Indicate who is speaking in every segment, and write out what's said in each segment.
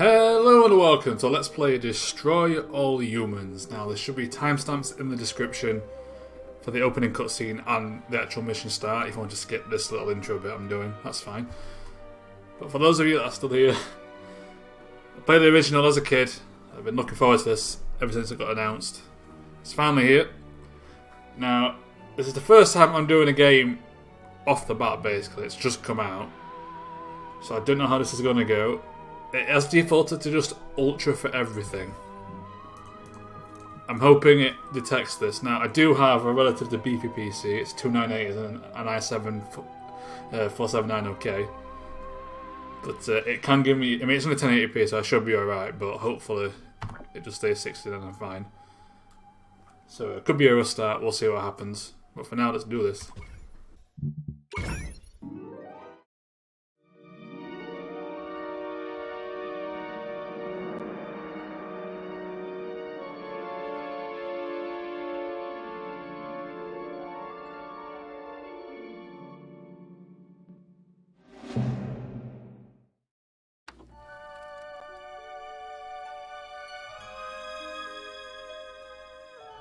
Speaker 1: Hello and welcome to Let's Play Destroy All Humans. Now there should be timestamps in the description for the opening cutscene and the actual mission start if you want to skip this little intro bit I'm doing, that's fine. But for those of you that are still here, I played the original as a kid. I've been looking forward to this ever since it got announced. It's finally here. Now, this is the first time I'm doing a game off the bat basically, it's just come out. So I don't know how this is going to go. It has defaulted to just Ultra for everything. I'm hoping it detects this. Now, I do have a relative to beefy PC. It's 298 and an i7 479OK. But it can give me... I mean, it's only 1080p, so I should be alright. But hopefully, it just stays 60 and I'm fine. So it could be a rough start. We'll see what happens. But for now, let's do this.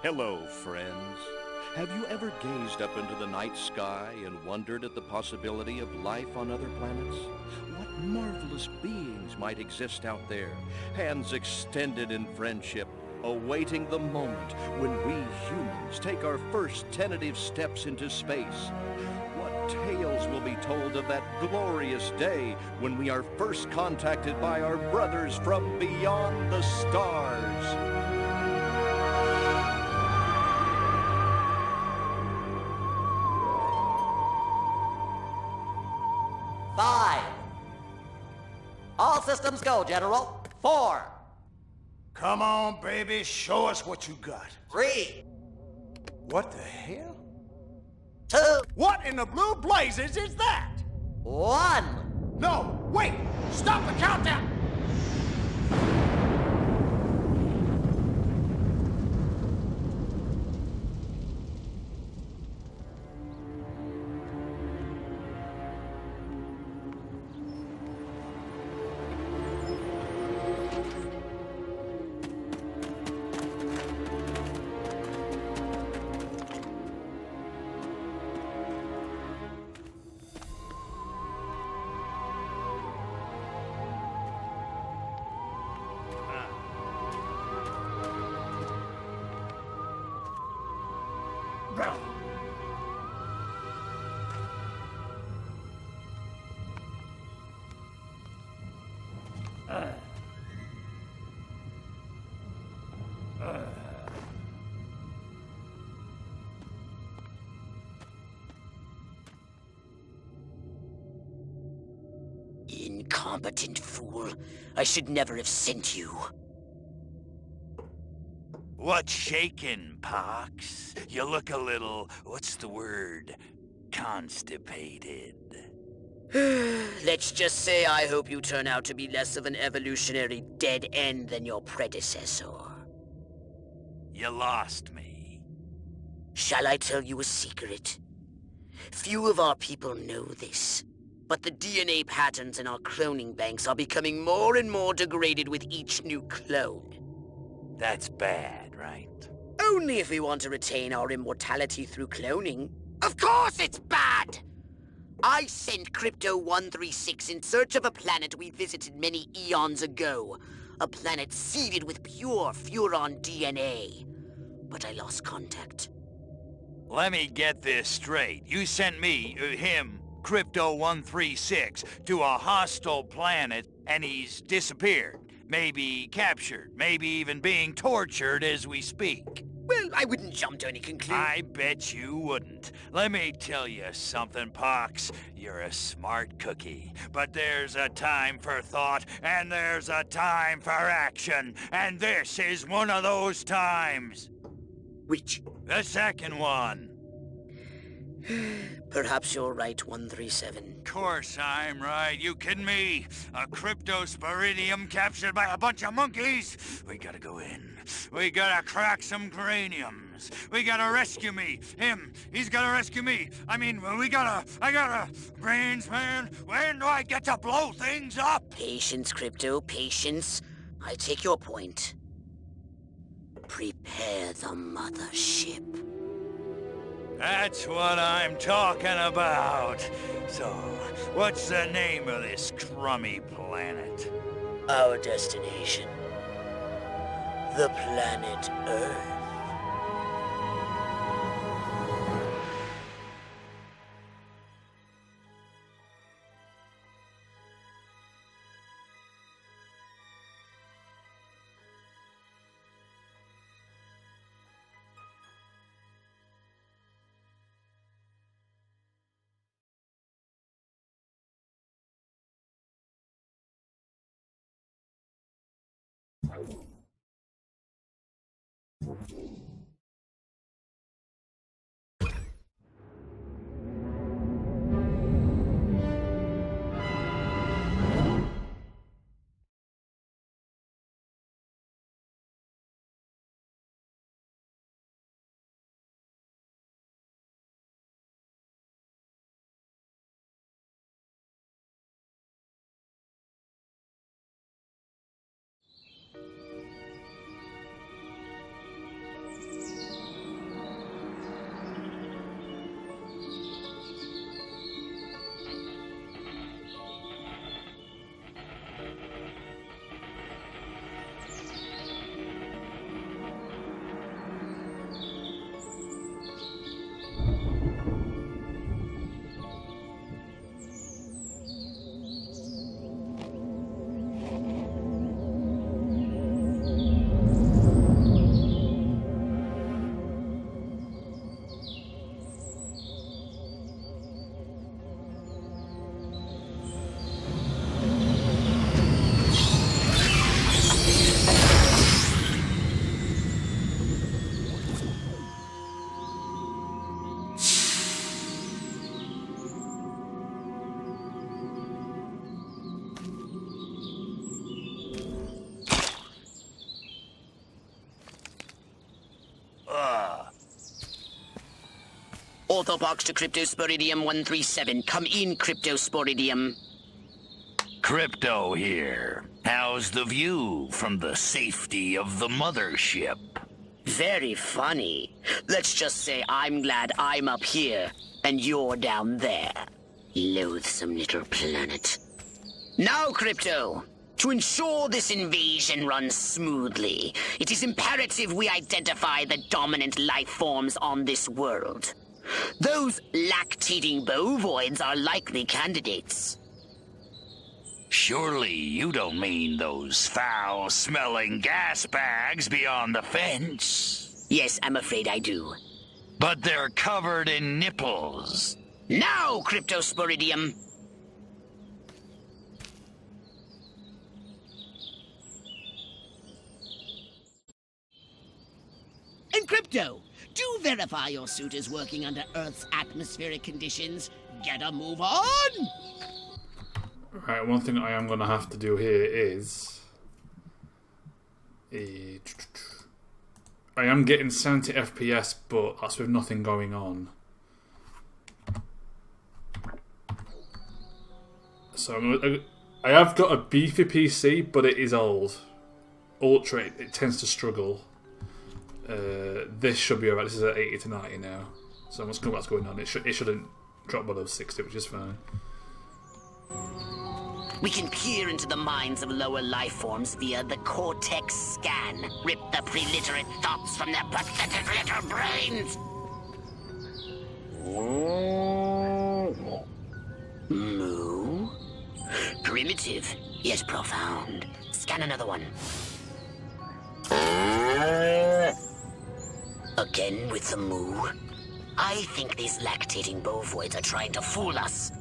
Speaker 2: Hello, friends. Have you ever gazed up into the night sky and wondered at the possibility of life on other planets? What marvelous beings might exist out there, hands extended in friendship, awaiting the moment when we humans take our first tentative steps into space? What tales will be told of that glorious day when we are first contacted by our brothers from beyond the stars?
Speaker 3: All systems go, General. 4.
Speaker 4: Come on, baby. Show us what you got.
Speaker 3: 3.
Speaker 4: What the hell?
Speaker 3: 2.
Speaker 4: What in the blue blazes is that?
Speaker 3: 1.
Speaker 4: No, wait! Stop the countdown!
Speaker 5: Incompetent fool. I should never have sent you.
Speaker 6: What's shaking, Pox? You look a little, what's the word, constipated.
Speaker 5: Let's just say I hope you turn out to be less of an evolutionary dead end than your predecessor.
Speaker 6: You lost me.
Speaker 5: Shall I tell you a secret? Few of our people know this, but the DNA patterns in our cloning banks are becoming more and more degraded with each new clone.
Speaker 6: That's bad, right?
Speaker 5: Only if we want to retain our immortality through cloning. Of course it's bad! I sent Crypto-136 in search of a planet we visited many eons ago. A planet seeded with pure Furon DNA. But I lost contact.
Speaker 6: Let me get this straight. You sent me, him, Crypto-136, to a hostile planet, and he's disappeared. Maybe captured, maybe even being tortured as we speak.
Speaker 5: Well, I wouldn't jump to any conclusion.
Speaker 6: I bet you wouldn't. Let me tell you something, Pox. You're a smart cookie. But there's a time for thought, and there's a time for action. And this is one of those times.
Speaker 5: Which?
Speaker 6: The second one.
Speaker 5: Perhaps you're right, 137.
Speaker 6: Course I'm right. You kidding me? A cryptosporidium captured by a bunch of monkeys? We gotta go in. We gotta crack some craniums. We gotta rescue me. Him. He's gotta rescue me. I gotta... Brains, man. When do I get to blow things up?
Speaker 5: Patience, Crypto, patience. I take your point. Prepare the mothership.
Speaker 6: That's what I'm talking about. So, what's the name of this crummy planet?
Speaker 5: Our destination. The planet Earth. Orthobox to Cryptosporidium 137. Come in, Cryptosporidium.
Speaker 6: Crypto here. How's the view from the safety of the mothership?
Speaker 5: Very funny. Let's just say I'm glad I'm up here, and you're down there. Loathsome little planet. Now, Crypto, to ensure this invasion runs smoothly, it is imperative we identify the dominant life forms on this world. Those lactating bovoids are likely candidates.
Speaker 6: Surely you don't mean those foul-smelling gas bags beyond the fence?
Speaker 5: Yes, I'm afraid I do.
Speaker 6: But they're covered in nipples.
Speaker 5: Now, Cryptosporidium! And Crypto, do verify your suit is working under Earth's atmospheric conditions. Get a move on!
Speaker 1: Right, one thing I am going to have to do here is... I am getting 70 FPS, but that's with nothing going on. So I have got a beefy PC, but it is old. Ultra, it tends to struggle. This should be alright. This is at 80 to 90 now. So what's going on? It shouldn't drop below 60, which is fine.
Speaker 5: We can peer into the minds of lower life forms via the cortex scan. Rip the preliterate thoughts from their pathetic little brains. Moo? Primitive, yet profound. Scan another one. Again with the moo? I think these lactating bovoids are trying to fool us.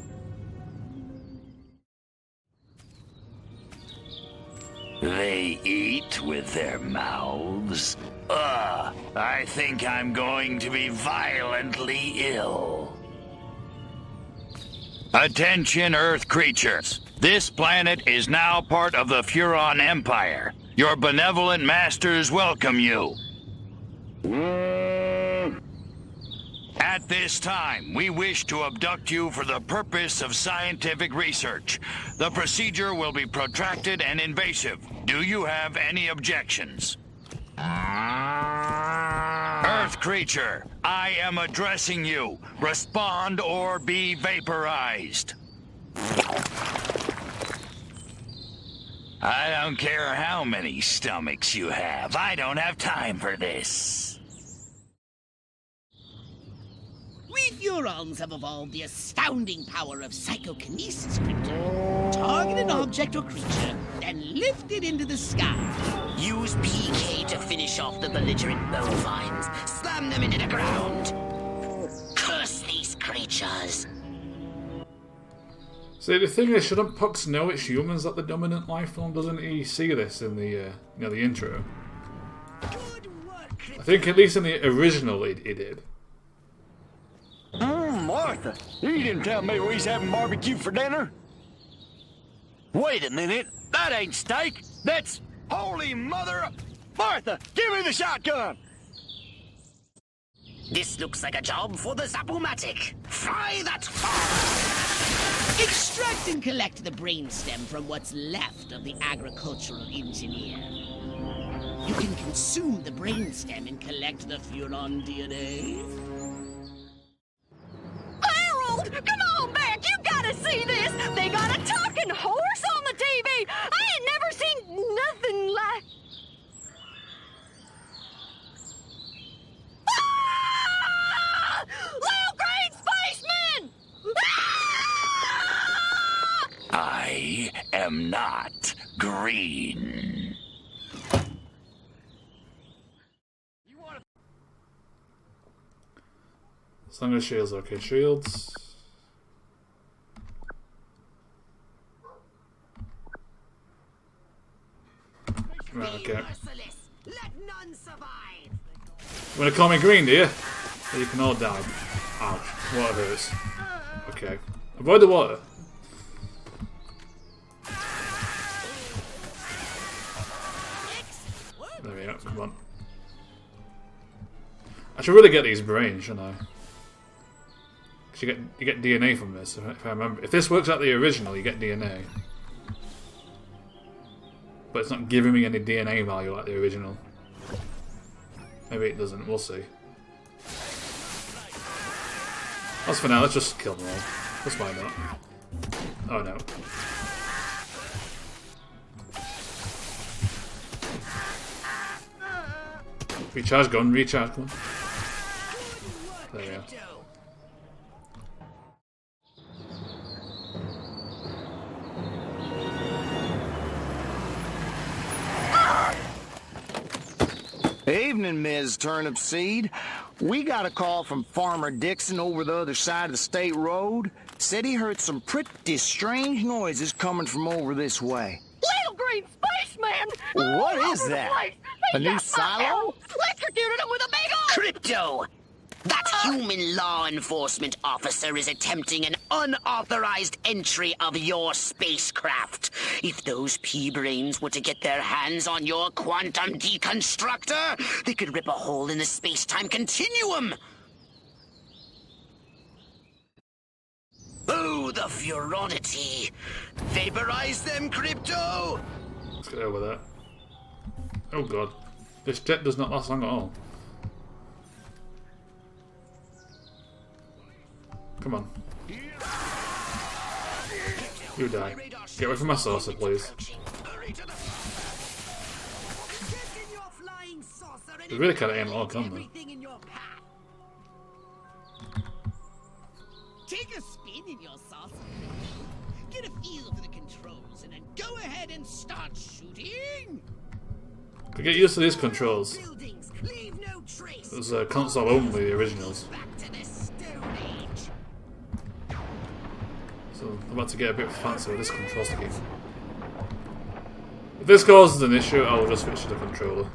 Speaker 6: They eat with their mouths? I think I'm going to be violently ill. Attention, Earth creatures. This planet is now part of the Furon Empire. Your benevolent masters welcome you. At this time, we wish to abduct you for the purpose of scientific research. The procedure will be protracted and invasive. Do you have any objections? Earth creature, I am addressing you. Respond or be vaporized. I don't care how many stomachs you have. I don't have time for this.
Speaker 5: We Furons have evolved the astounding power of psychokinesis, Crypto. Target an object or creature, then lift it into the sky. Use PK to finish off the belligerent bovines. Slam them into the ground. Curse these creatures.
Speaker 1: See, the thing is, shouldn't Pucks know it's humans that the dominant life form? Doesn't he see this in the the intro? I think at least in the original he did.
Speaker 7: Martha, you didn't tell me we was having barbecue for dinner. Wait a minute, that ain't steak. That's holy mother of... Martha, give me the shotgun.
Speaker 5: This looks like a job for the Zapomatic. Fry that fire! Extract and collect the brainstem from what's left of the agricultural engineer. You can consume the brainstem and collect the Furon DNA.
Speaker 8: Harold, come on back! You gotta see this! They got a talking horse on the TV! I ain't never seen nothing like... Ah! Little green spaceman! Ah!
Speaker 6: I am not green.
Speaker 1: As long as shields, okay, shields. Right, okay.
Speaker 5: Let none survive.
Speaker 1: You wanna call me green, do you? Or you can all die. Ouch. Water hurts. Okay. Avoid the water. There we go, come on. I should really get these brains, shouldn't I? Because you get DNA from this, if I remember. If this works like the original, you get DNA. But it's not giving me any DNA value like the original. Maybe it doesn't, we'll see. As for now, let's just kill them all. That's why not. Oh no. Recharge gun, recharge gun. There we go.
Speaker 7: Evening, Ms. Turnipseed. We got a call from Farmer Dixon over the other side of the state road. Said he heard some pretty strange noises coming from over this way.
Speaker 8: Little green spaceman!
Speaker 7: What
Speaker 8: All
Speaker 7: is
Speaker 8: over the
Speaker 7: that?
Speaker 8: place.
Speaker 7: A
Speaker 8: They
Speaker 7: new
Speaker 8: got my
Speaker 7: silo?
Speaker 8: Harold electrocuted him with a big old...
Speaker 5: Crypto! That human law enforcement officer is attempting an unauthorized entry of your spacecraft. If those P-brains were to get their hands on your quantum deconstructor, they could rip a hole in the space-time continuum. Oh, the Furonity! Vaporize them, Crypto!
Speaker 1: Let's get over that. Oh god. This jet does not last long at all. Come on. You die. Get away from my saucer, please. They really can't aim at all, can they?
Speaker 5: Take a spin in your saucer. Get a feel for the controls and then go ahead and start shooting.
Speaker 1: Could get used to these controls.
Speaker 5: Buildings, leave no trace.
Speaker 1: It was console only, the originals.
Speaker 5: Back to the Stone Age.
Speaker 1: So I'm about to get a bit fancy with this control scheme. If this causes an issue, I'll just switch to the controller.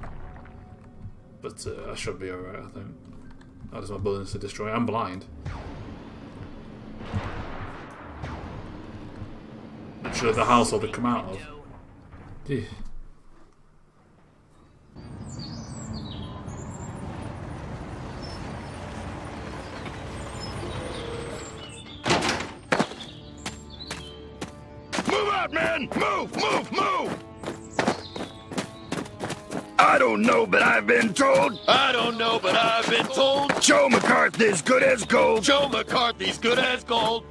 Speaker 1: But I should be alright, I think. That is my buildings to destroy. I'm blind. literally the household they come out of. Gee.
Speaker 9: Move out, man! Move, move, move! I don't know, but I've been told.
Speaker 10: I don't know, but I've been told.
Speaker 9: Joe McCarthy's good as gold.
Speaker 10: Joe McCarthy's good as gold.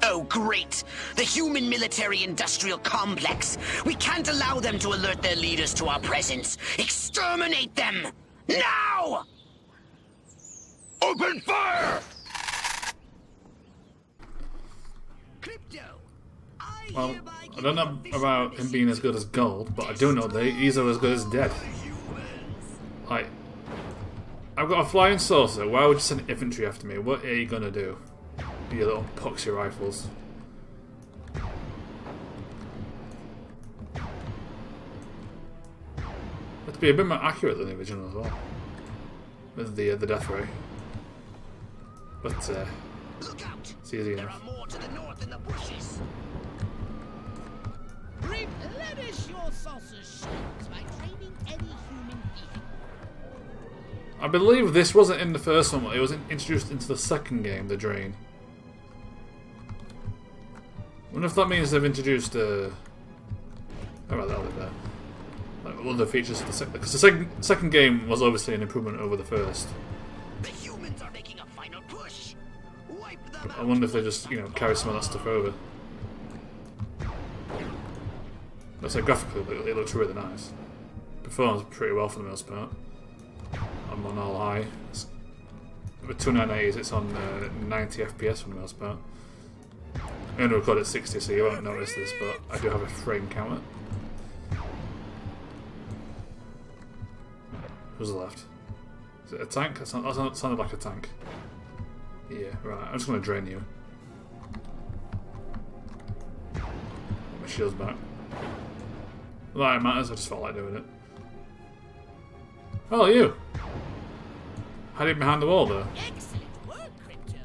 Speaker 5: Oh, great! The human military-industrial complex. We can't allow them to alert their leaders to our presence. Exterminate them! Now!
Speaker 9: Open fire!
Speaker 1: Well, I don't know about him being as good as gold, but I do know that he's as good as dead. Like, I've got a flying saucer. Why would you send infantry after me? What are you gonna do? You little poxy rifles. Have to be a bit more accurate than the original as well, with the death ray. But it's easy enough.
Speaker 11: Replenish your saucer's shells by training any human being.
Speaker 1: I believe this wasn't in the first one. It was introduced into the second game, the drain. I wonder if that means they've introduced oh, well, that'll be there. Like other features of the second, because the second game was obviously an improvement over the first.
Speaker 5: The humans are making a final push. Wipe them
Speaker 1: I wonder if they just, you know, carry some of that stuff over. Let's say graphically, but it looks really nice. Performs pretty well for the most part. I'm on all high. With 2980s, it's on 90 FPS for the most part. I'm going to record at 60, so you won't notice this, but I do have a frame counter. Who's left? Is it a tank? That sounded like a tank. Yeah, right. I'm just going to drain you. My shield's back. Well, that matters, I just felt like doing it. Oh, you! Hiding behind the wall, though.
Speaker 11: Excellent work, Crypto.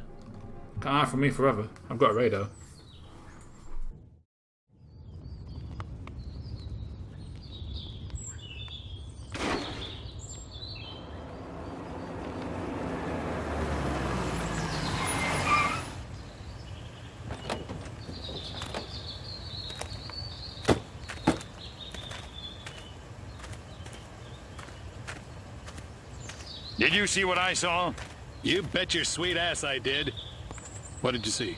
Speaker 1: Can't hide from me forever. I've got a radar.
Speaker 10: Did you see what I saw?
Speaker 12: You bet your sweet ass I did. What did you see?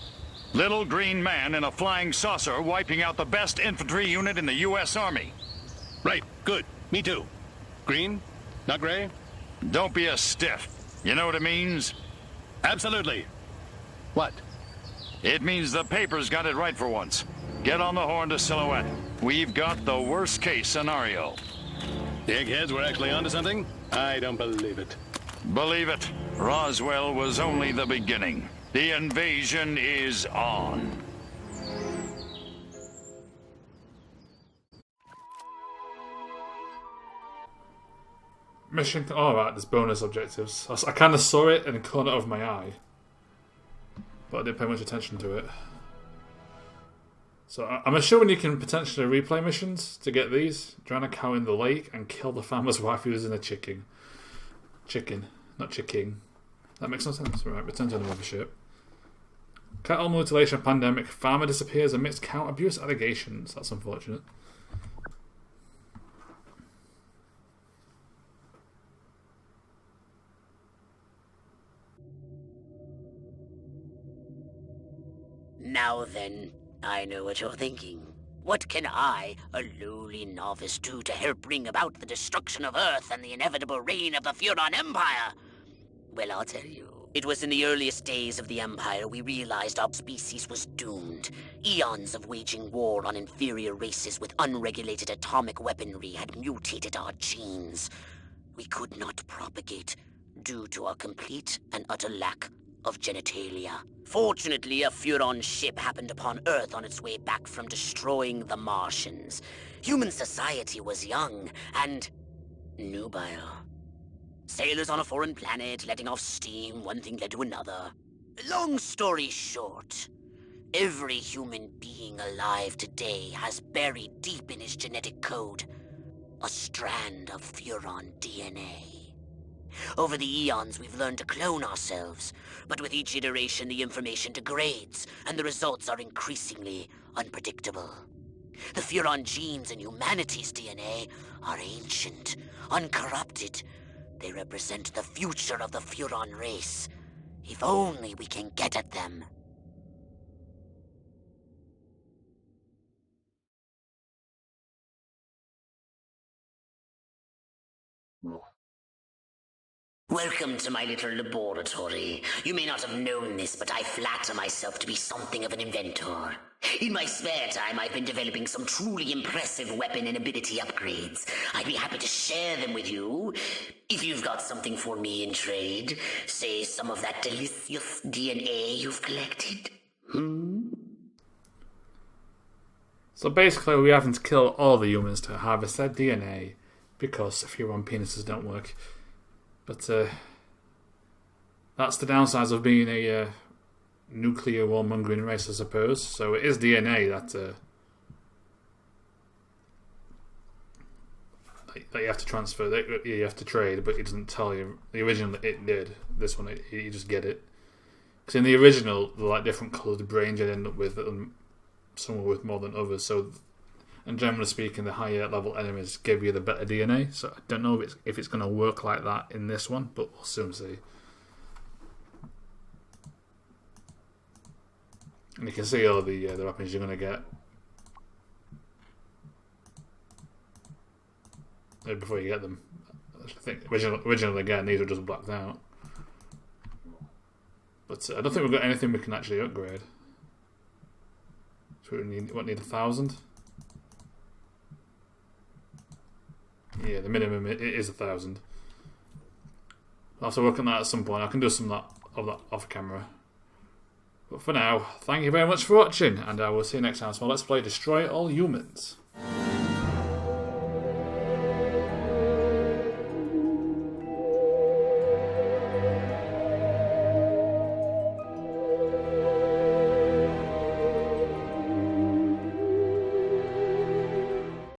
Speaker 10: Little green man in a flying saucer wiping out the best infantry unit in the U.S. Army.
Speaker 12: Right, good. Me too. Green? Not gray?
Speaker 10: Don't be a stiff. You know what it means?
Speaker 12: Absolutely. What?
Speaker 10: It means the papers got it right for once. Get on the horn to Silhouette. We've got the worst case scenario.
Speaker 12: The eggheads were actually onto something? I don't believe it.
Speaker 10: Believe it. Roswell was only the beginning. The invasion is on.
Speaker 1: Mission. Alright, there's bonus objectives. I kind of saw it in the corner of my eye, but I didn't pay much attention to it. So I'm assuming you can potentially replay missions to get these. Drown a cow in the lake and kill the farmer's wife who was in a chicken. Chicken, not chicken. That makes no sense. Right, return to the mothership. Cattle mutilation pandemic. Farmer disappears amidst cow abuse allegations. That's unfortunate.
Speaker 5: Now then, I know what you're thinking. What can I, a lowly novice, do to help bring about the destruction of Earth and the inevitable reign of the Furon Empire? Well, I'll tell you. It was in the earliest days of the Empire we realized our species was doomed. Eons of waging war on inferior races with unregulated atomic weaponry had mutated our genes. We could not propagate due to our complete and utter lack of genitalia. Fortunately, a Furon ship happened upon Earth on its way back from destroying the Martians. Human society was young and nubile. Sailors on a foreign planet letting off steam, one thing led to another. Long story short, Every human being alive today has buried deep in his genetic code a strand of Furon DNA. Over the eons, we've learned to clone ourselves, but with each iteration, the information degrades, and the results are increasingly unpredictable. The Furon genes in humanity's DNA are ancient, uncorrupted. They represent the future of the Furon race. If only we can get at them. Welcome to my little laboratory. You may not have known this, but I flatter myself to be something of an inventor. In my spare time, I've been developing some truly impressive weapon and ability upgrades. I'd be happy to share them with you, if you've got something for me in trade. Say some of that delicious DNA you've collected.
Speaker 1: So basically, we're having to kill all the humans to harvest their DNA, because Furon penises don't work. But that's the downsides of being a nuclear warmongering race, I suppose. So it is DNA that you have to transfer, that you have to trade, but it doesn't tell you. The original, it did. This one, you just get it. Because in the original, they're like different coloured brains you'd end up with, and some were with more than others. So, and generally speaking, the higher level enemies give you the better DNA. So I don't know if it's going to work like that in this one, but we'll soon see. And you can see all the weapons you're going to get before you get them. I think originally again, these are just blacked out. But I don't think we've got anything we can actually upgrade. So we need 1,000? Yeah, the minimum it is 1,000. I'll have to work on that at some point. I can do some of that off camera. But for now, thank you very much for watching, and I will see you next time. So let's play Destroy All Humans.